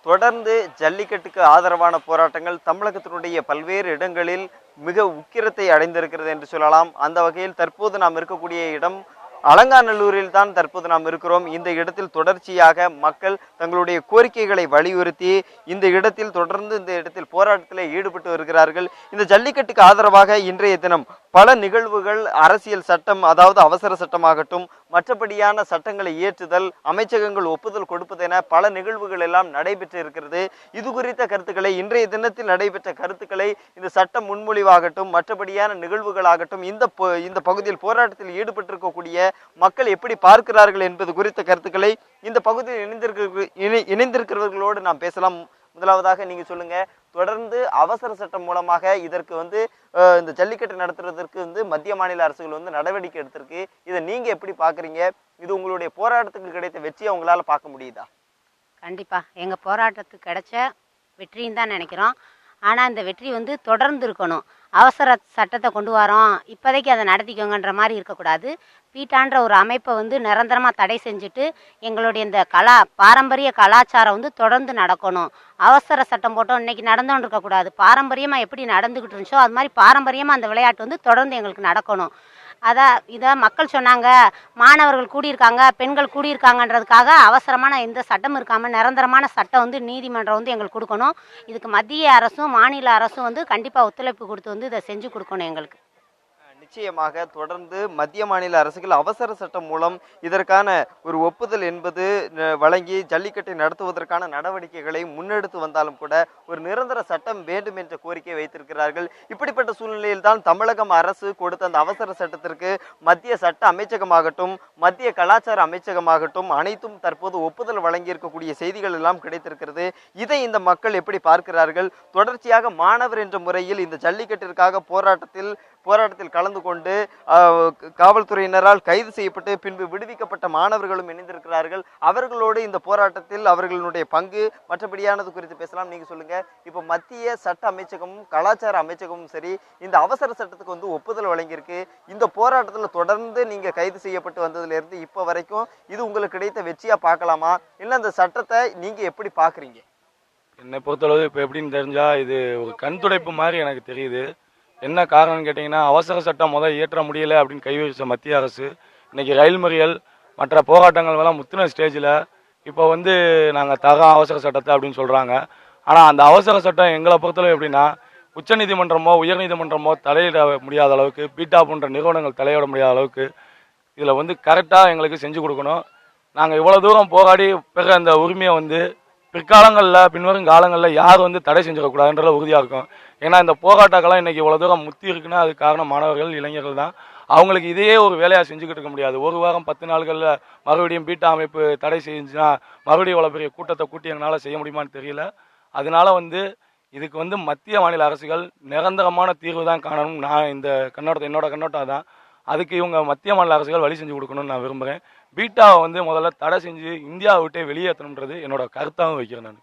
தொடர்ந்து ஜல்லிக்கட்டுக்கு ஆதரவான போராட்டங்கள் தமிழகத்தினுடைய பல்வேறு இடங்களில் மிக உக்கிரத்தை அடைந்திருக்கிறது என்று சொல்லலாம். அந்த வகையில் தற்போது நாம் இருக்கக்கூடிய இடம் அலங்காநல்லூரில் தான் தற்போது நாம் இருக்கிறோம். இந்த இடத்தில் தொடர்ச்சியாக மக்கள் தங்களுடைய கோரிக்கைகளை வலியுறுத்தி இந்த இடத்தில் போராட்டத்தில் ஈடுபட்டு வருகிறார்கள். இந்த ஜல்லிக்கட்டுக்கு ஆதரவாக இன்றைய தினம் பல நிகழ்வுகள், அரசியல் சட்டம், அதாவது அவசர சட்டமாகட்டும், மற்றபடியான சட்டங்களை இயற்றுதல், அமைச்சகங்கள் ஒப்புதல் கொடுப்பது என பல நிகழ்வுகள் எல்லாம் நடைபெற்று இருக்கிறது. இது குறித்த கருத்துக்களை, இன்றைய தினத்தில் நடைபெற்ற கருத்துக்களை, இந்த சட்ட முன்மொழிவாகட்டும், மற்றபடியான நிகழ்வுகளாகட்டும், இந்த பகுதியில் போராட்டத்தில் ஈடுபட்டிருக்கக்கூடிய மக்கள் எப்படி பார்க்கிறார்கள் என்பது குறித்த கருத்துக்களை இந்த பகுதியில் இணைந்திருக்கிறவர்களோடு நாம் பேசலாம். முதலாவதாக நீங்க சொல்லுங்க, தொடர்ந்து அவசர சட்டம் மூலமாக இதற்கு இந்த ஜல்லிக்கட்டு நடத்துறதற்கு மத்திய மாநில அரசுகள் நடவடிக்கை எடுத்திருக்கு. இதை நீங்க எப்படி பாக்குறீங்க? இது உங்களுடைய போராட்டத்துக்கு கிடைத்த வெற்றியை உங்களால பார்க்க முடியுதா? கண்டிப்பா எங்க போராட்டத்துக்கு கிடைச்ச வெற்றின்னு தான் நினைக்கிறோம். ஆனால் இந்த வெற்றி தொடர்ந்து இருக்கணும். அவசர சட்டத்தை கொண்டு வரோம், இப்போதைக்கு அதை நடத்திக்கோங்கன்ற மாதிரி இருக்கக்கூடாது. பீட்டான்ற ஒரு அமைப்பை நிரந்தரமாக தடை செஞ்சுட்டு எங்களுடைய இந்த பாரம்பரிய கலாச்சாரம் தொடர்ந்து நடக்கணும். அவசர சட்டம் போட்டோம் இன்னைக்கு நடந்தோன்னு இருக்கக்கூடாது. பாரம்பரியமாக எப்படி நடந்துக்கிட்டு இருந்துச்சோ அது மாதிரி பாரம்பரியமாக அந்த விளையாட்டு தொடர்ந்து எங்களுக்கு நடக்கணும். இதை மக்கள் சொன்னாங்க, மாணவர்கள் கூடியிருக்காங்க, பெண்கள் கூடியிருக்காங்கன்றதுக்காக அவசரமான எந்த சட்டம் இருக்காமல் நிரந்தரமான சட்டம் நீதிமன்றம் எங்களுக்கு கொடுக்கணும். இதுக்கு மத்திய அரசும் மாநில அரசும் கண்டிப்பாக ஒத்துழைப்பு கொடுத்து இதை செஞ்சு கொடுக்கணும் எங்களுக்கு. நிச்சயமாக தொடர்ந்து மத்திய மாநில அரசுகள் அவசர சட்டம் மூலம் இதற்கான ஒரு ஒப்புதல் என்பது வழங்கி ஜல்லிக்கட்டை நடத்துவதற்கான நடவடிக்கைகளை முன்னெடுத்து வந்தாலும் கூட ஒரு நிரந்தர சட்டம் வேண்டும் என்ற கோரிக்கை வைத்திருக்கிறார்கள். இப்படிப்பட்ட சூழ்நிலையில் தான் தமிழகம் அரசு கொடுத்த அந்த அவசர சட்டத்திற்கு மத்திய சட்ட அமைச்சகமாகட்டும், மத்திய கலாச்சார அமைச்சகமாகட்டும் அனைத்தும் தற்போது ஒப்புதல் வழங்கி இருக்கக்கூடிய செய்திகள் எல்லாம் கிடைத்திருக்கிறது. இதை இந்த மக்கள் எப்படி பார்க்கிறார்கள்? தொடர்ச்சியாக மாணவர் என்ற முறையில் இந்த ஜல்லிக்கட்டிற்காக போராட்டத்தில் கலந்து கொண்டு காவல்துறையினரால் கைது செய்யப்பட்டு பின்பு விடுவிக்கப்பட்ட மாணவர்களும் இணைந்திருக்கிறார்கள். அவர்களோடு இந்த போராட்டத்தில் அவர்களுடைய பங்கு மற்றபடியானது குறித்து பேசலாம். நீங்க சொல்லுங்க, இப்ப மத்திய சட்ட அமைச்சகமும் கலாச்சார அமைச்சகமும் சரி இந்த அவசர சட்டத்துக்கு ஒப்புதல் வழங்கியிருக்கு. இந்த போராட்டத்தில் தொடர்ந்து நீங்க கைது செய்யப்பட்டு வந்ததுல இருந்து இப்ப வரைக்கும் இது உங்களுக்கு கிடைத்த வெற்றியா பார்க்கலாமா, இல்ல அந்த சட்டத்தை நீங்க எப்படி பாக்குறீங்க? என்னை பொறுத்தளவு இப்ப எப்படின்னு தெரிஞ்சா இது ஒரு கண் துடைப்பு மாதிரி எனக்கு தெரியுது. என்ன காரணம்னு கேட்டிங்கன்னா, அவசர சட்டம் இயற்ற முடியலை அப்படின்னு கை வச்ச மத்திய அரசு இன்றைக்கி ரயில் மறியல் மற்ற போராட்டங்கள் எல்லாம் முத்தின ஸ்டேஜில் இப்போ நாங்கள் அவசர சட்டத்தை அப்படின்னு சொல்கிறாங்க. ஆனால் அந்த அவசர சட்டம் எங்களை பொறுத்தளவு எப்படின்னா, உச்சநீதிமன்றமோ உயர்நீதிமன்றமோ தலையிட முடியாத அளவுக்கு, பீட்டா போன்ற நிறுவனங்கள் தலையிட முடியாத அளவுக்கு இதில் கரெக்டாக எங்களுக்கு செஞ்சு கொடுக்கணும். நாங்கள் இவ்வளோ தூரம் போராடி பிறகு அந்த உரிமையை பிற்காலங்களில் பின்வரும் காலங்களில் யார் தடை செஞ்சிடக்கூடாதுன்றத உறுதியாக இருக்கும். ஏன்னா இந்த போராட்டங்கள்லாம் இன்றைக்கி இவ்வளோ தூரம் முத்தி இருக்குன்னா அது காரணம் மாணவர்கள், இளைஞர்கள் தான். அவங்களுக்கு இதையே ஒரு வேலையாக செஞ்சுக்கிட்டு இருக்க முடியாது. ஒரு வாரம் 10 நாள்களில் மறுபடியும் பீட்டா அமைப்பு தடை செஞ்சுன்னா மறுபடியும் இவ்வளோ பெரிய கூட்டத்தை கூட்டி எங்களால் செய்ய முடியுமான்னு தெரியல. அதனால இதுக்கு மத்திய மாநில அரசுகள் நிரந்தரமான தீர்வு தான் காணணும். நான் இந்த என்னோட கண்ணோட்டம் தான். அதுக்கு இவங்க மத்திய மாநில அரசுகள் வழி செஞ்சு கொடுக்கணும்னு நான் விரும்புகிறேன். பீட்டாவை முதல்ல தடை செஞ்சு இந்தியாவை விட்டே வெளியேற்றணுன்றது என்னோட கருத்தாகவும் வைக்கிறேன் நான்.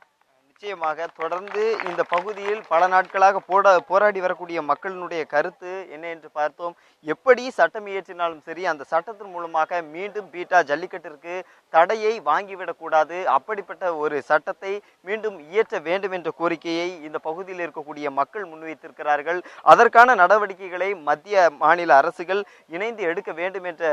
நிச்சயமாக தொடர்ந்து இந்த பகுதியில் பல நாட்களாக போராடி வரக்கூடிய மக்களினுடைய கருத்து என்ன என்று பார்த்தோம். எப்படி சட்டம் இயற்றினாலும் சரி அந்த சட்டத்தின் மூலமாக மீண்டும் பீட்டா ஜல்லிக்கட்டிற்கு தடையை வாங்கிவிடக்கூடாது. அப்படிப்பட்ட ஒரு சட்டத்தை மீண்டும் இயற்ற வேண்டும் என்ற கோரிக்கையை இந்த பகுதியில் இருக்கக்கூடிய மக்கள் முன்வைத்திருக்கிறார்கள். அதற்கான நடவடிக்கைகளை மத்திய மாநில அரசுகள் இணைந்து எடுக்க வேண்டும் என்ற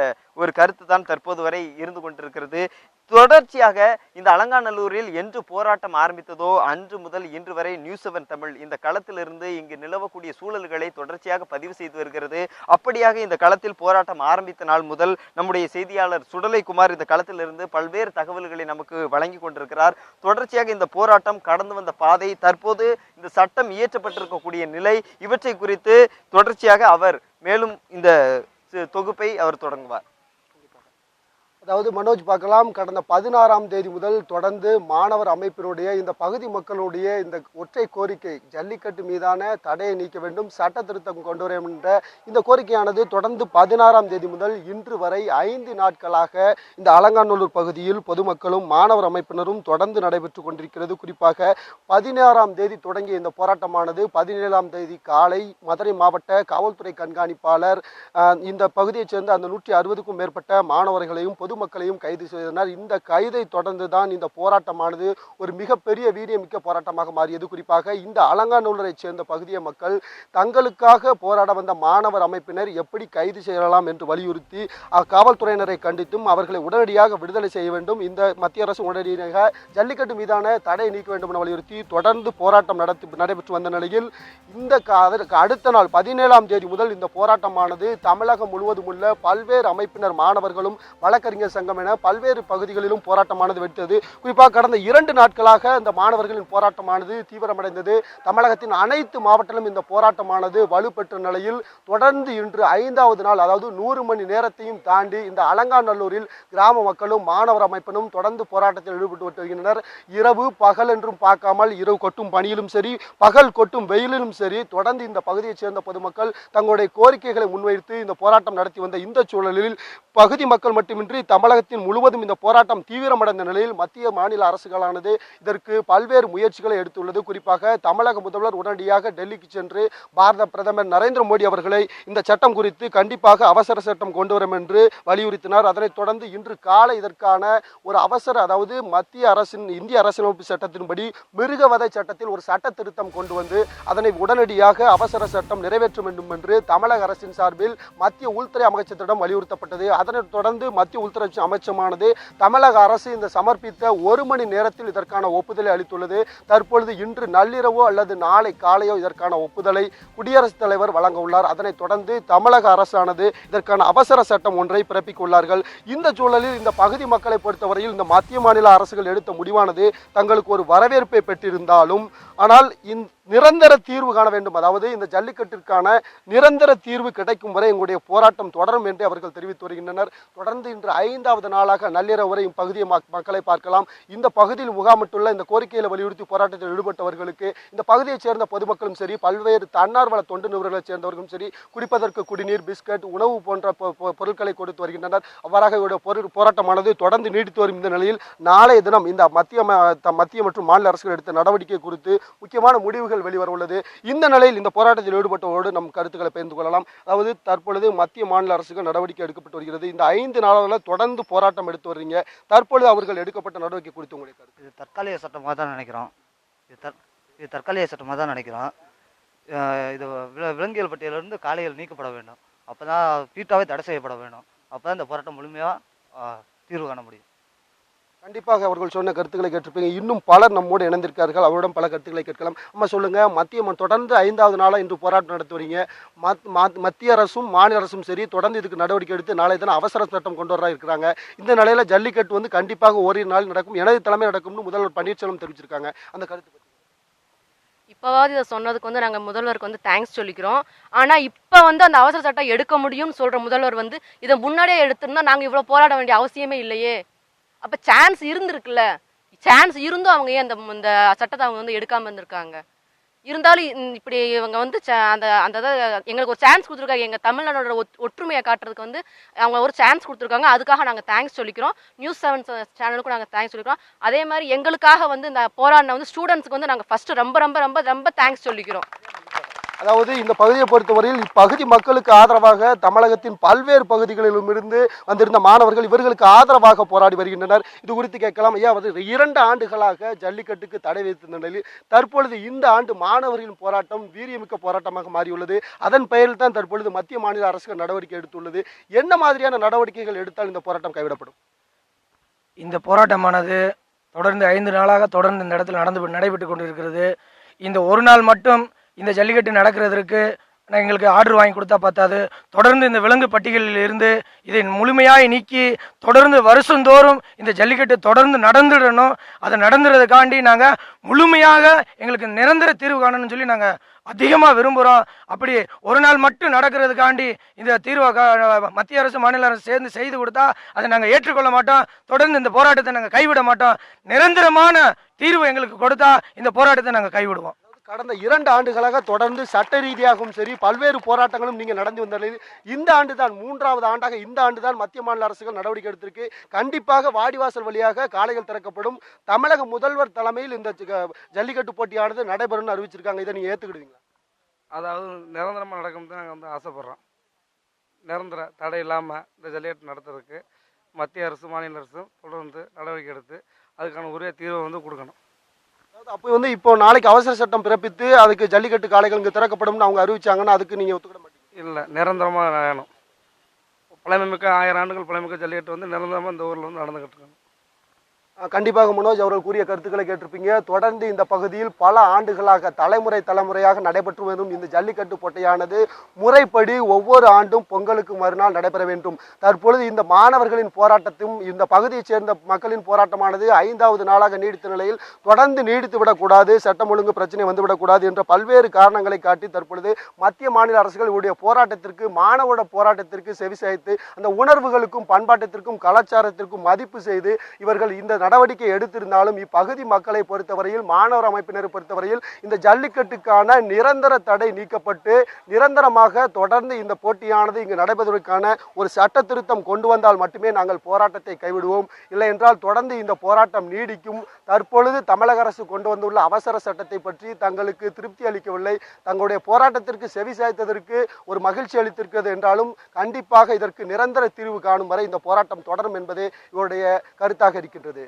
ஒரு கருத்து தான் தற்போது வரை இருந்து கொண்டிருக்கிறது. தொடர்ச்சியாக இந்த அலங்காநல்லூரில் என்று போராட்டம் ஆரம்பித்ததோ அன்று முதல் இன்று வரை நியூஸ் 7 தமிழ் இந்த களத்திலிருந்து இங்கு நிலவக்கூடிய சூழல்களை தொடர்ச்சியாக பதிவு செய்து வருகிறது. அப்படியாக இந்த களத்தில் போராட்டம் ஆரம்பித்த நாள் முதல் நம்முடைய செய்தியாளர் சுடலை குமார் இந்த களத்திலிருந்து பல்வேறு தகவல்களை நமக்கு வழங்கி கொண்டிருக்கிறார். தொடர்ச்சியாக இந்த போராட்டம் கடந்து வந்த பாதை, தற்போது இந்த சட்டம் இயற்றப்பட்டிருக்கக்கூடிய நிலை, இவற்றை குறித்து தொடர்ச்சியாக அவர் மேலும் இந்த தொகுப்பை அவர் தொடங்குவார். அதாவது மனோஜ் பார்க்கலாம், கடந்த 16ஆம் தேதி முதல் தொடர்ந்து மாணவர் அமைப்பினுடைய இந்த பகுதி மக்களுடைய இந்த ஒற்றை கோரிக்கை ஜல்லிக்கட்டு மீதான தடையை நீக்க வேண்டும், சட்ட திருத்தம் கொண்டு வர வேண்டும் என்ற இந்த கோரிக்கையானது தொடர்ந்து 16ஆம் தேதி முதல் இன்று வரை 5 நாட்களாக இந்த அலங்காநல்லூர் பகுதியில் பொதுமக்களும் மாணவர் அமைப்பினரும் தொடர்ந்து நடைபெற்று கொண்டிருக்கிறது. குறிப்பாக 16ஆம் தேதி தொடங்கிய இந்த போராட்டமானது 17ஆம் தேதி காலை மதுரை மாவட்ட காவல்துறை கண்காணிப்பாளர் இந்த பகுதியைச் சேர்ந்த அந்த 160க்கும் மேற்பட்ட மாணவர்களையும் பொது பொதுமக்களையும் கைது செய்தனர். இந்த கைதை தொடர்ந்து தான் இந்த போராட்டமானது ஒரு மிகப்பெரிய வீரியமிக்க போராட்டமாக மாறியது. குறிப்பாக இந்த அலங்காநல்லூரை சேர்ந்த பகுதிய மக்கள் தங்களுக்காக போராட வந்த மாணவர் அமைப்பினர் எப்படி கைது செய்யலாம் என்று வலியுறுத்தி காவல்துறையினரை கண்டித்தும் அவர்களை உடனடியாக விடுதலை செய்ய வேண்டும், இந்த மத்திய அரசு உடனடியாக ஜல்லிக்கட்டு மீதான தடை நீக்க வேண்டும் என வலியுறுத்தி தொடர்ந்து போராட்டம் நடைபெற்று வந்த நிலையில் அதற்கு அடுத்த நாள் 17ஆம் தேதி முதல் இந்த போராட்டமானது தமிழகம் முழுவதும் உள்ள பல்வேறு அமைப்பினர், மாணவர்களும், வழக்கறிஞர் சங்கம் என பல்வேறு பகுதிகளிலும் போராட்டமானது வெடித்தது. குறிப்பாக கடந்த 2 நாட்களாக இந்த மாணவர்களின் போராட்டமானது தீவிரமடைந்தது. தமிழகத்தின் அனைத்து மாவட்டத்திலும் இந்த போராட்டமானது வலுப்பெற்ற நிலையில் தொடர்ந்து இன்று 5வது நாள், அதாவது 100 மணி நேரத்தையும் தாண்டி இந்த அலங்காநல்லூரில் கிராம மக்களும் மாணவர் அமைப்பினும் தொடர்ந்து போராட்டத்தில் ஈடுபட்டு வருகின்றனர். இரவு பகல் என்றும் பார்க்காமல் இரவு கொட்டும் பனியிலும் சரி, பகல் கொட்டும் வெயிலிலும் சரி, தொடர்ந்து இந்த பகுதியைச் சேர்ந்த பொதுமக்கள் தங்களுடைய கோரிக்கைகளை முன்வைத்து இந்த போராட்டம் நடத்தி வந்த இந்த சூழலில் பகுதி மக்கள் மட்டுமின்றி தமிழகத்தின் முழுவதும் இந்த போராட்டம் தீவிரமடைந்த நிலையில் மத்திய மாநில அரசுகளானது இதற்கு பல்வேறு முயற்சிகளை எடுத்துள்ளது. குறிப்பாக தமிழக முதல்வர் உடனடியாக டெல்லிக்கு சென்று பாரத பிரதமர் நரேந்திர மோடி அவர்களை இந்த சட்டம் குறித்து கண்டிப்பாக அவசர சட்டம் கொண்டு வரும் என்று வலியுறுத்தினார். அதனைத் தொடர்ந்து இன்று காலை இதற்கான ஒரு அவசர, அதாவது மத்திய அரசின் இந்திய அரசியலமைப்பு சட்டத்தின்படி மிருகவதை சட்டத்தில் ஒரு சட்ட திருத்தம் கொண்டு வந்து அதனை உடனடியாக அவசர சட்டம் நிறைவேற்ற வேண்டும் என்று தமிழக அரசின் சார்பில் மத்திய உள்துறை அமைச்சரிடம் வலியுறுத்தப்பட்டது. அதனைத் தொடர்ந்து மத்திய உள்துறை அமைச்சமானது தமிழக அரசு இந்த சமர்ப்பித்த 1 மணி நேரத்தில் இதற்கான ஒப்புதலை அளித்துள்ளது. தற்பொழுது இன்று நள்ளிரவோ அல்லது நாளை காலையோ இதற்கான ஒப்புதலை குடியரசுத் தலைவர் வழங்க உள்ளார். அதனைத் தொடர்ந்து தமிழக அரசானது இதற்கான அவசர சட்டம் ஒன்றை பிறப்பிக்க உள்ளார்கள். இந்த சூழலில் இந்த பகுதி மக்களை பொறுத்தவரையில் இந்த மத்திய மாநில அரசுகள் எடுத்த முடிவானது தங்களுக்கு ஒரு வரவேற்பை பெற்றிருந்தாலும், ஆனால் நிரந்தர தீர்வு காண வேண்டும், அதாவது இந்த ஜல்லிக்கட்டிற்கான நிரந்தர தீர்வு கிடைக்கும் வரை எங்களுடைய போராட்டம் தொடரும் என்று அவர்கள் தெரிவித்து வருகின்றனர். தொடர்ந்து இன்று 5வது நாளாக நள்ளிரவு வரை இப்பகுதிய மக்களை பார்க்கலாம். இந்த பகுதியில் முகாமிட்டுள்ள இந்த கோரிக்கைகளை வலியுறுத்தி போராட்டத்தில் ஈடுபட்டவர்களுக்கு இந்த பகுதியைச் சேர்ந்த பொதுமக்களும் சரி, பல்வேறு தன்னார்வல தொண்டு நிறுவனங்களைச் சேர்ந்தவர்களும் சரி, குடிப்பதற்கு குடிநீர், பிஸ்கட், உணவு போன்ற பொருட்களை கொடுத்து வருகின்றனர். அவ்வாறாக போராட்டமானது தொடர்ந்து நீடித்து வரும் இந்த நிலையில் நாளைய தினம் இந்த மத்திய மற்றும் மாநில அரசுகள் எடுத்த நடவடிக்கை குறித்து முக்கியமான முடிவுகள் வெளிவர உள்ளது. இந்த நிலையில் இந்த போராட்டத்தில் ஈடுபட்டவரோடு நம் கருத்துக்களை பகிர்ந்து கொள்ளலாம். அதாவது தற்பொழுது மத்திய மாநில அரசுகள் நடவடிக்கை எடுக்கப்பட்டு வருகிறது. இந்த 5 நாளாக தொடர்ந்து போராட்டம் எடுத்து வர்றீங்க. தற்பொழுது அவர்கள் எடுக்கப்பட்ட நடவடிக்கை குறித்து உங்களுடைய கருத்து? இது தற்காலிக சட்டமாக தான் நினைக்கிறோம். இது தற்காலிக சட்டமாக தான் நினைக்கிறோம். இது விலங்கியல் பட்டியலிருந்து காளைகள் நீக்கப்பட வேண்டும். அப்போ தான் தீட்டாவே தடை செய்யப்பட வேண்டும். அப்போ தான் இந்த போராட்டம் முழுமையாக தீர்வு காண முடியும். கண்டிப்பாக அவர்கள் சொன்ன கருத்துக்களை கேட்டிருப்பீங்க. இன்னும் பலர் நம்மோடு இணைந்திருக்கார்கள். அவரிடம் பல கருத்துக்களை கேட்கலாம். அம்மா சொல்லுங்க, தொடர்ந்து 5வது நாளாக இன்று போராட்டம் நடத்தி வரீங்க. மத்திய அரசும் மாநில அரசும் சரி தொடர்ந்து இதுக்கு நடவடிக்கை எடுத்து நாளை தினம் அவசர சட்டம் கொண்டு வர இருக்கிறாங்க. இந்த நிலையில ஜல்லிக்கட்டு வந்து கண்டிப்பாக ஓரிரு நாள் நடக்கும், எனது தலைமை நடக்கும்னு முதல்வர் பன்னீர்செல்வம் தெரிவிச்சிருக்காங்க. அந்த கருத்து இப்போவாது இதை சொன்னதுக்கு வந்து நாங்கள் முதல்வருக்கு வந்து தேங்க்ஸ் சொல்லிக்கிறோம். ஆனால் இப்போ வந்து அந்த அவசர சட்டம் எடுக்க முடியும்னு சொல்கிற முதல்வர் வந்து இதை முன்னாடியே எடுத்திருந்தா நாங்கள் இவ்வளோ போராட வேண்டிய அவசியமே இல்லையே. அப்போ சான்ஸ் இருந்திருக்குல்ல, சான்ஸ் இருந்தும் அவங்க ஏன் இந்த சட்டத்தை அவங்க வந்து எடுக்காமல் இருந்திருக்காங்க? இருந்தாலும் இப்படி இவங்க வந்து அந்த எங்களுக்கு ஒரு சான்ஸ் கொடுத்துருக்காங்க. எங்கள் தமிழ்நாடோட ஒற்றுமையை காட்டுறதுக்கு வந்து அவங்க ஒரு சான்ஸ் கொடுத்துருக்காங்க. அதுக்காக நாங்கள் தேங்க்ஸ் சொல்லிக்கிறோம். நியூஸ் 7 சேனலுக்கும் நாங்கள் தேங்க்ஸ் சொல்லிக்கிறோம். அதே மாதிரி எங்களுக்காக வந்து இந்த போராடின வந்து ஸ்டூடெண்ட்ஸுக்கு வந்து நாங்கள் ஃபஸ்ட்டு ரொம்ப ரொம்ப ரொம்ப ரொம்ப தேங்க்ஸ் சொல்லிக்கிறோம். அதாவது இந்த பகுதியை பொறுத்தவரையில் இப்பகுதி மக்களுக்கு ஆதரவாக தமிழகத்தின் பல்வேறு பகுதிகளிலும் இருந்து வந்திருந்த மாணவர்கள் இவர்களுக்கு ஆதரவாக போராடி வருகின்றனர். இது குறித்து கேட்கலாம். ஐயா, 2 ஆண்டுகளாக ஜல்லிக்கட்டுக்கு தடை வைத்திருந்த நிலையில் தற்பொழுது இந்த ஆண்டு மாணவர்களின் போராட்டம் வீரியமிக்க போராட்டமாக மாறியுள்ளது. அதன் பெயரில் தான் தற்பொழுது மத்திய மாநில அரசுகள் நடவடிக்கை எடுத்துள்ளது. என்ன மாதிரியான நடவடிக்கைகள் எடுத்தால் இந்த போராட்டம் கைவிடப்படும்? இந்த போராட்டமானது தொடர்ந்து 5 நாளாக தொடர்ந்து இந்த இடத்தில் நடைபெற்று கொண்டிருக்கிறது. இந்த ஒரு நாள் மட்டும் இந்த ஜல்லிக்கட்டு நடக்கிறதுக்கு எங்களுக்கு ஆர்டர் வாங்கி கொடுத்தா பார்த்தாது. தொடர்ந்து இந்த விலங்கு பட்டியலில் இருந்து இதை முழுமையாக நீக்கி தொடர்ந்து வருஷந்தோறும் இந்த ஜல்லிக்கட்டு தொடர்ந்து நடந்துடணும். அதை நடந்துறதுக்காண்டி நாங்கள் முழுமையாக எங்களுக்கு நிரந்தர தீர்வு காணணும்னு சொல்லி நாங்கள் அதிகமாக விரும்புகிறோம். அப்படி ஒரு நாள் மட்டும் நடக்கிறதுக்காண்டி இந்த தீர்வை மத்திய அரசு மாநில அரசு சேர்ந்து செய்து கொடுத்தா அதை நாங்கள் ஏற்றுக்கொள்ள மாட்டோம். தொடர்ந்து இந்த போராட்டத்தை நாங்கள் கைவிட மாட்டோம். நிரந்தரமான தீர்வு எங்களுக்கு கொடுத்தா இந்த போராட்டத்தை நாங்கள் கைவிடுவோம். கடந்த 2 ஆண்டுகளாக தொடர்ந்து சட்ட ரீதியாகவும் சரி பல்வேறு போராட்டங்களும் நீங்க நடந்து வந்த நிலையில் இந்த ஆண்டு தான் 3வது ஆண்டாக இந்த ஆண்டு தான் மத்திய மாநில அரசுகள் நடவடிக்கை எடுத்திருக்கு. கண்டிப்பாக வாடிவாசல் வழியாக காளைகள் திறக்கப்படும். தமிழக முதல்வர் தலைமையில் இந்த ஜல்லிக்கட்டு போட்டியானது நடைபெறும்னு அறிவிச்சிருக்காங்க. இதை நீங்க ஏத்துக்கிடுவீங்களா? அதாவது நிரந்தரமாக நடக்கும் தான் நாங்கள் வந்து ஆசைப்படுறோம். நிரந்தர தடை இல்லாமல் இந்த ஜல்லிக்கட்டு நடத்துறதுக்கு மத்திய அரசு மாநில அரசும் தொடர்ந்து நடவடிக்கை எடுத்து அதுக்கான உரிய தீர்வை வந்து கொடுக்கணும். அதாவது அப்போ வந்து இப்போ நாளைக்கு அவசர சட்டம் பிறப்பித்து அதுக்கு ஜல்லிக்கட்டு காளைகள் இங்கே திறக்கப்படும்னு அவங்க அறிவிச்சாங்கன்னா அதுக்கு நீங்கள் ஒத்துக்கிட மாட்டீங்க? இல்லை, நிரந்தரமாக வேணும். பழமைமிக்க 1000 ஆண்டுகள் பழமைமிக்க ஜல்லிக்கட்டு வந்து நிரந்தரமாக இந்த ஊரில் வந்து நடந்துக்கிட்டு இருக்காங்க. கண்டிப்பாக மனோஜ் அவர்கள் கூறிய கருத்துக்களை கேட்டிருப்பீங்க. தொடர்ந்து இந்த பகுதியில் பல ஆண்டுகளாக தலைமுறையாக நடைபெற்று வரும் இந்த ஜல்லிக்கட்டு போட்டியானது முறைப்படி ஒவ்வொரு ஆண்டும் பொங்கலுக்கு மறுநாள் நடைபெற வேண்டும். தற்பொழுது இந்த மாணவர்களின் போராட்டத்தையும் இந்த பகுதியைச் சேர்ந்த மக்களின் போராட்டமானது 5வது நாளாக நீடித்த நிலையில் தொடர்ந்து நீடித்து விடக்கூடாது, சட்டம் ஒழுங்கு பிரச்சனை வந்துவிடக்கூடாது என்ற பல்வேறு காரணங்களை காட்டி தற்பொழுது மத்திய மாநில அரசுகளுடைய போராட்டத்திற்கு, மாணவரோட போராட்டத்திற்கு செவிசாய்த்து அந்த உணர்வுகளுக்கும் பண்பாட்டத்திற்கும் கலாச்சாரத்திற்கும் மதிப்பு செய்து இவர்கள் இந்த நடவடிக்கை எடுத்திருந்தாலும் இப்பகுதி மக்களை பொறுத்தவரையில், மாணவர் அமைப்பினரை பொறுத்தவரையில் இந்த ஜல்லிக்கட்டுக்கான நிரந்தர தடை நீக்கப்பட்டு நிரந்தரமாக தொடர்ந்து இந்த போட்டியானது இங்கு நடைபெறுவதற்கான ஒரு சட்ட திருத்தம் கொண்டு வந்தால் மட்டுமே நாங்கள் போராட்டத்தை கைவிடுவோம். இல்லை என்றால் தொடர்ந்து இந்த போராட்டம் நீடிக்கும். தற்பொழுது தமிழக அரசு கொண்டு வந்துள்ள அவசர சட்டத்தை பற்றி தங்களுக்கு திருப்தி அளிக்கவில்லை. தங்களுடைய போராட்டத்திற்கு செவி சாய்த்ததற்கு ஒரு மகிழ்ச்சி அளித்திருக்கிறது என்றாலும் கண்டிப்பாக இதற்கு நிரந்தர தீர்வு காணும் வரை இந்த போராட்டம் தொடரும் என்பதே இவருடைய கருத்தாக இருக்கின்றது.